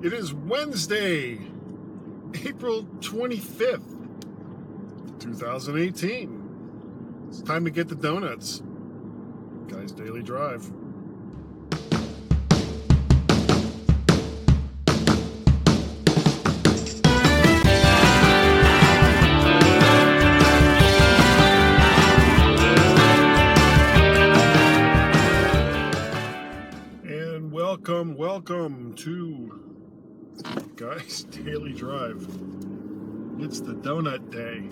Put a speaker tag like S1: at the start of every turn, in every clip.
S1: It is Wednesday, April 25th, 2018. It's time to get the donuts. Guy's Daily Drive. And welcome to Guy's Daily Drive. It's the donut day.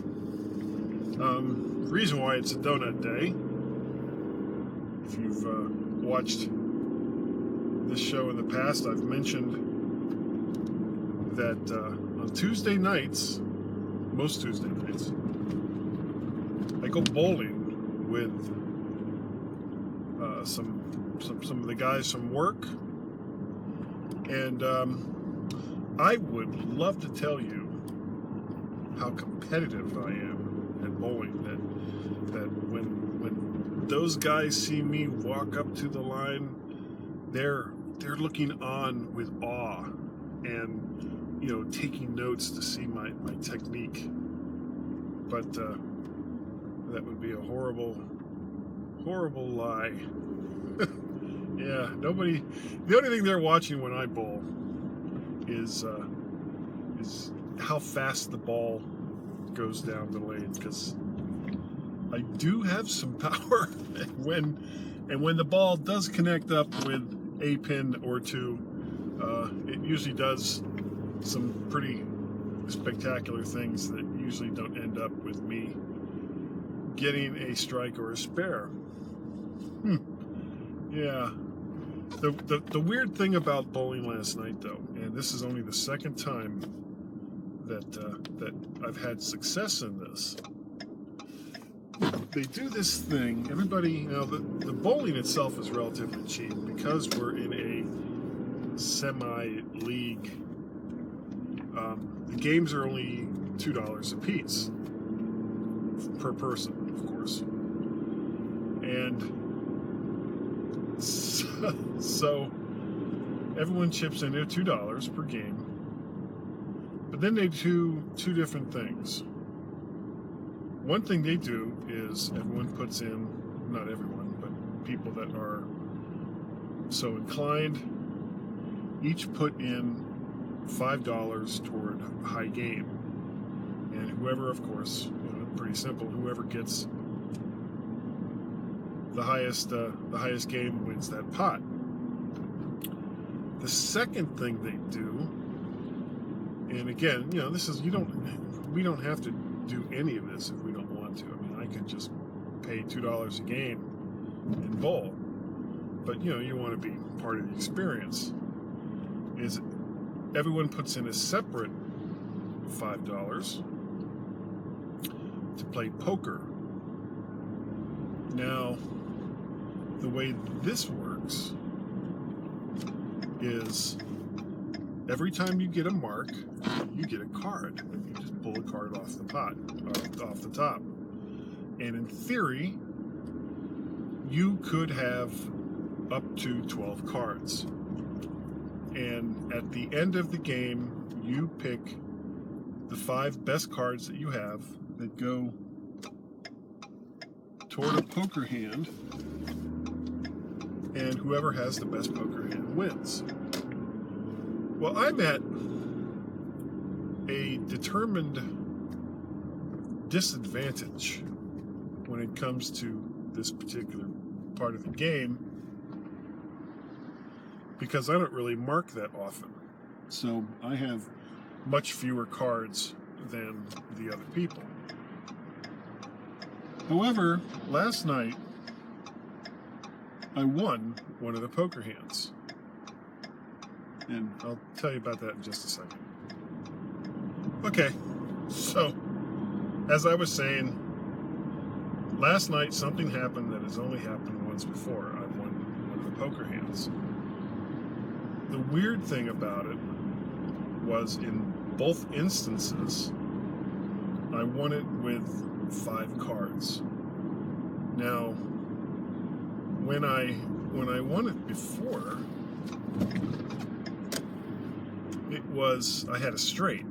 S1: The reason why it's a donut day, if you've watched this show in the past, I've mentioned that on Tuesday nights, most Tuesday nights, I go bowling with some of the guys from work, and I would love to tell you how competitive I am at bowling. That when those guys see me walk up to the line, they're looking on with awe and taking notes to see my technique. But that would be a horrible lie. Yeah, nobody. The only thing they're watching when I bowl is how fast the ball goes down the lane, because I do have some power. When the ball does connect up with a pin or two, it usually does some pretty spectacular things that usually don't end up with me getting a strike or a spare. Yeah. The weird thing about bowling last night, though, and this is only the second time that I've had success in this. They do this thing. Everybody, the bowling itself is relatively cheap because we're in a semi-league. The games are only $2 a piece per person, of course, and so everyone chips in their $2 per game. But then they do two different things. One thing they do is everyone puts in, not everyone, but people that are so inclined, each put in $5 toward high game. And whoever, of course, pretty simple, whoever gets the highest game wins that pot. The second thing they do, and again, this is we don't have to do any of this if we don't want to. I mean, I could just pay $2 a game and bowl, but you want to be part of the experience. Is everyone puts in a separate $5 to play poker. Now, the way this works is every time you get a mark, you get a card. You just pull a card off the top. And in theory, you could have up to 12 cards. And at the end of the game, you pick the 5 best cards that you have that go toward a poker hand, and whoever has the best poker hand wins. Well, I'm at a determined disadvantage when it comes to this particular part of the game, because I don't really mark that often. So I have much fewer cards than the other people. However, last night, I won one of the poker hands. And I'll tell you about that in just a second. Okay, so, as I was saying, last night something happened that has only happened once before. I won one of the poker hands. The weird thing about it was in both instances, I won it with 5 cards. Now, when I won it before, I had a straight.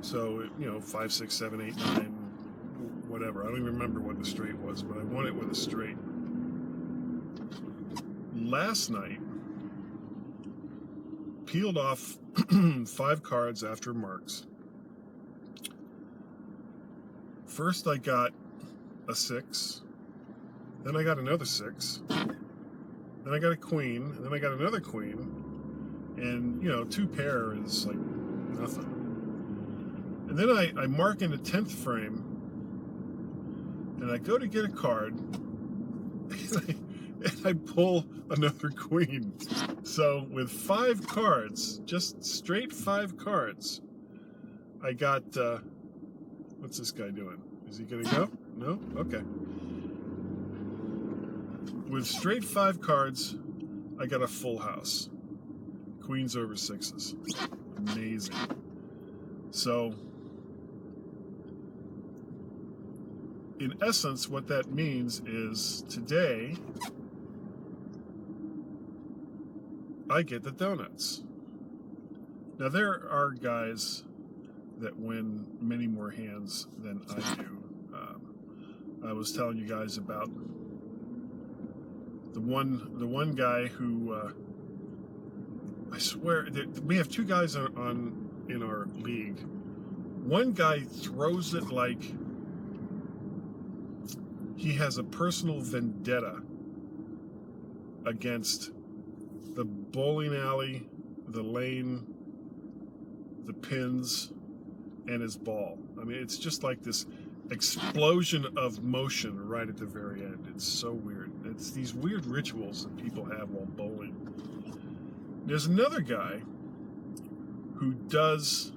S1: So, 5, 6, 7, 8, 9, whatever. I don't even remember what the straight was, but I won it with a straight. Last night, peeled off 5 cards after marks. First I got a 6, then I got another 6, then I got a queen, and then I got another queen, and 2 pair is like nothing. And then I mark in the 10th frame, and I go to get a card, and I pull another queen. So with 5 cards, just straight 5 cards, I got, what's this guy doing? Is he gonna go? No? Okay. With straight 5 cards, I got a full house. Queens over 6s. Amazing. So, in essence, what that means is today, I get the donuts. Now, there are guys that win many more hands than I do. I was telling you guys about the one guy who I swear we have 2 guys in our league. One guy throws it like he has a personal vendetta against the bowling alley, the lane, the pins, and his ball. I mean, it's just like this explosion of motion right at the very end. It's so weird. It's these weird rituals that people have while bowling. There's another guy who does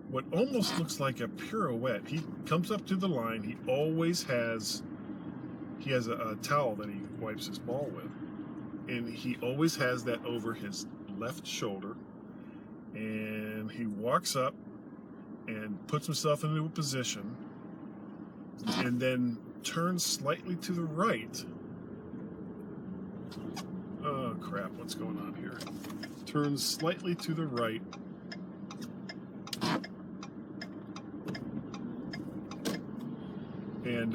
S1: what almost looks like a pirouette. He comes up to the line. He has a towel that he wipes his ball with. And he always has that over his left shoulder. And he walks up and puts himself into a position and then turns slightly to the right. Oh crap, what's going on here? Turns slightly to the right. And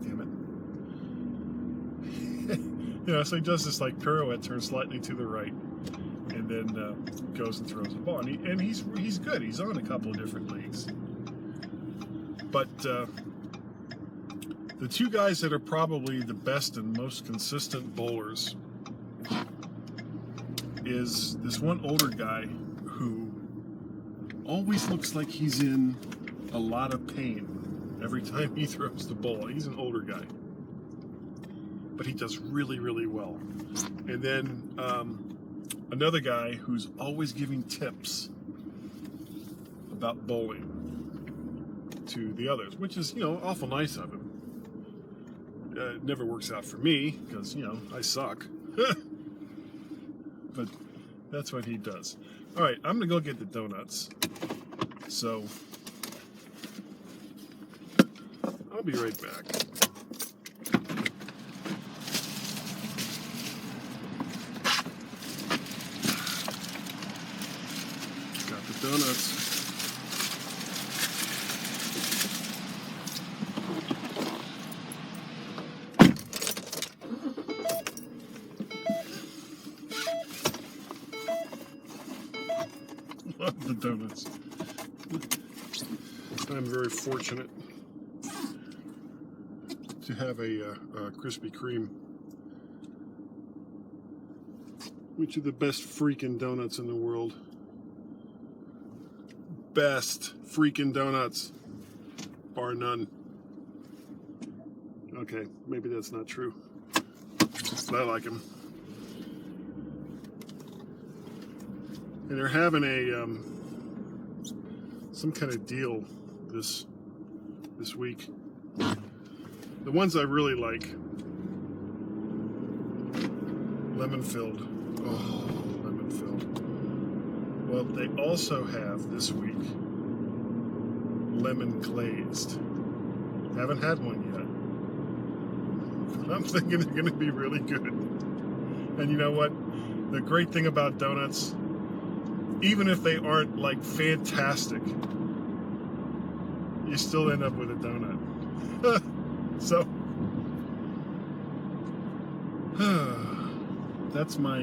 S1: damn it. So he does this like pirouette, turns slightly to the right, and then goes and throws the ball. And he's good. He's on a couple of different leagues. But the 2 guys that are probably the best and most consistent bowlers is this one older guy who always looks like he's in a lot of pain every time he throws the ball. He's an older guy, but he does really, really well. And then another guy who's always giving tips about bowling to the others, which is, awful nice of him. It never works out for me because, I suck. But that's what he does. All right, I'm going to go get the donuts. So, I'll be right back. Got the donuts. Love the donuts. I'm very fortunate to have a Krispy Kreme, which are the best freaking donuts in the world. Best freaking donuts, bar none. Okay, maybe that's not true, but I like them. And they're having some kind of deal this week. The ones I really like, lemon filled. Oh, lemon filled. Well, they also have this week lemon glazed. Haven't had one yet. I'm thinking they're going to be really good. And you know what? The great thing about donuts, even if they aren't like fantastic, you still end up with a donut. So that's my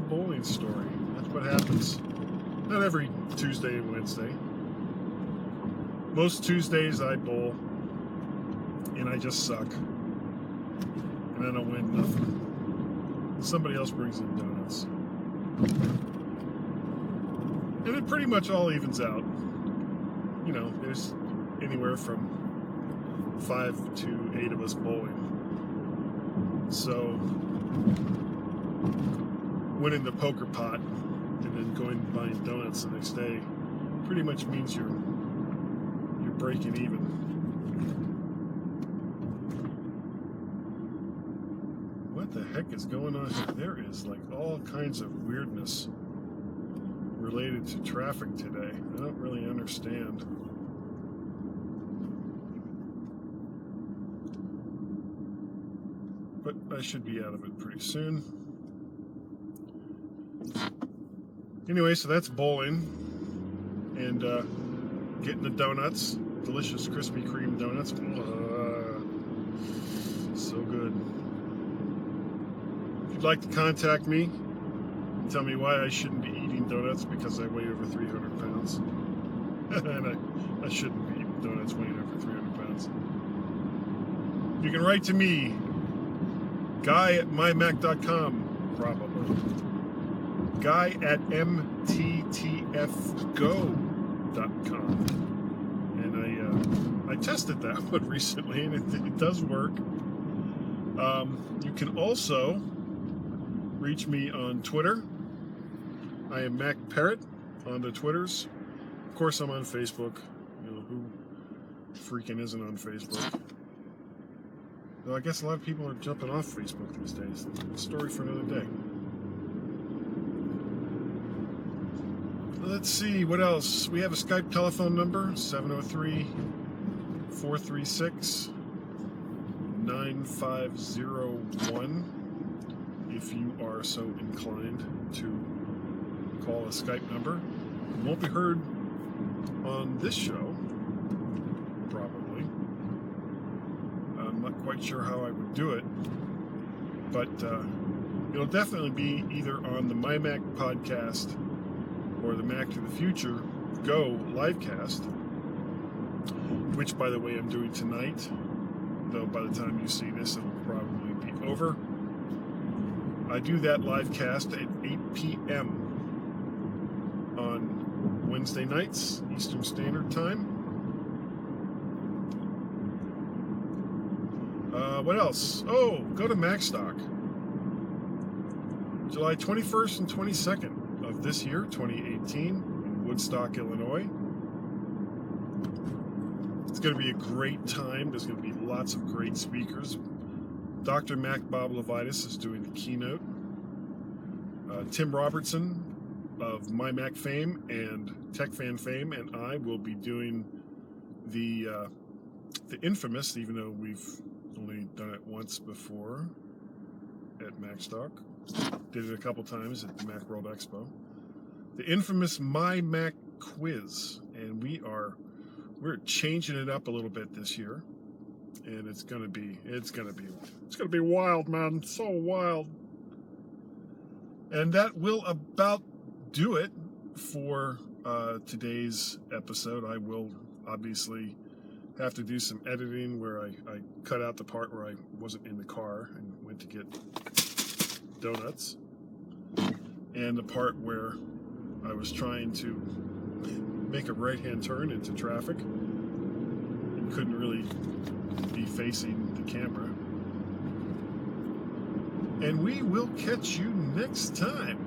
S1: bowling story. That's what happens. Not every Tuesday and Wednesday. Most Tuesdays I bowl and I just suck. And I don't win nothing. Somebody else brings in donuts. And it pretty much all evens out. You know, there's anywhere from 5 to 8 of us bowling. So winning the poker pot and then going and buying donuts the next day pretty much means you're breaking even. What the heck is going on here? There is like all kinds of weirdness related to traffic today. I don't really understand. But I should be out of it pretty soon. Anyway, so that's bowling and getting the donuts, delicious Krispy Kreme donuts. So good. If you'd like to contact me, tell me why I shouldn't be eating donuts because I weigh over 300 pounds. And I shouldn't be eating donuts weighing over 300 pounds. You can write to me, guy@mymac.com, probably. guy@mttfgo.com. And I tested that one recently, and it does work. You can also reach me on Twitter. I am Mac Parrot on the Twitters. Of course, I'm on Facebook. You know, who freaking isn't on Facebook? Though I guess a lot of people are jumping off Facebook these days. A story for another day. Let's see, what else? We have a Skype telephone number, 703-436-9501. If you are so inclined to call a Skype number. It won't be heard on this show, probably. I'm not quite sure how I would do it, but it'll definitely be either on the MyMac Podcast or the Mac to the Future Go livecast, which, by the way, I'm doing tonight, though by the time you see this, it'll probably be over. I do that livecast at 8 p.m. on Wednesday nights, Eastern Standard Time. What else? Oh, go to MacStock. July 21st and 22nd of this year, 2018, in Woodstock, Illinois. It's going to be a great time. There's going to be lots of great speakers. Dr. Mac Bob Levitas is doing the keynote. Tim Robertson of MyMac fame and TechFan fame and I will be doing the infamous, even though we've only done it once before at MacStock. Did it a couple times at the Macworld Expo. The infamous MyMac quiz, and we're changing it up a little bit this year, and it's gonna be wild, man, so wild. And that will about do it for today's episode. I will obviously have to do some editing where I cut out the part where I wasn't in the car and went to get donuts, and the part where I was trying to make a right-hand turn into traffic and couldn't really be facing the camera. And we will catch you next time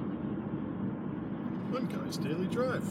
S1: on Guy's Daily Drive.